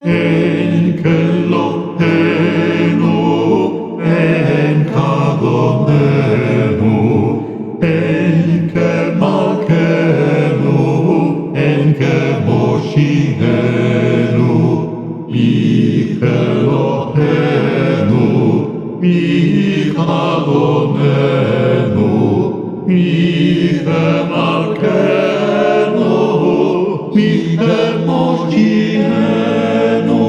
Enkelotenu, enkagonenu, enkemalkenu, enkemoshihenu, Michelohenu, Michagonenu, Michemalkenu, Michemoshihenu,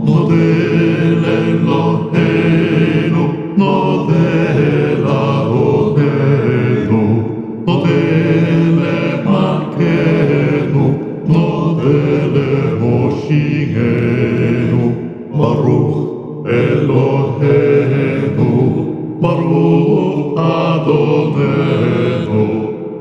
Nodel Elohenu, Nodel Adonenu, Nodel Malkenu, Nodel Moshihenu, Baruch Elohenu, Baruch Adonenu,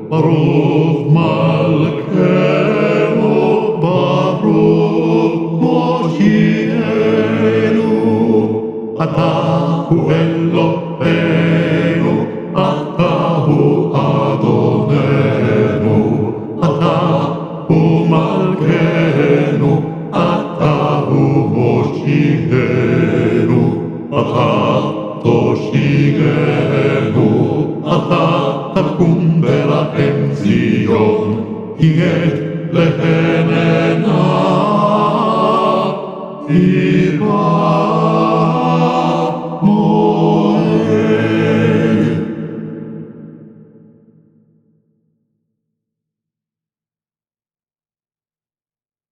Baruch Malkenu, Baruch Moshihenu. אתה הוא אלוהינו, אתה הוא אדוננו, אתה הוא מלכנו, אתה הוא מושיענו, אתה תושיענו, אתה תקום ברחם ציון, הנה להננה, יראה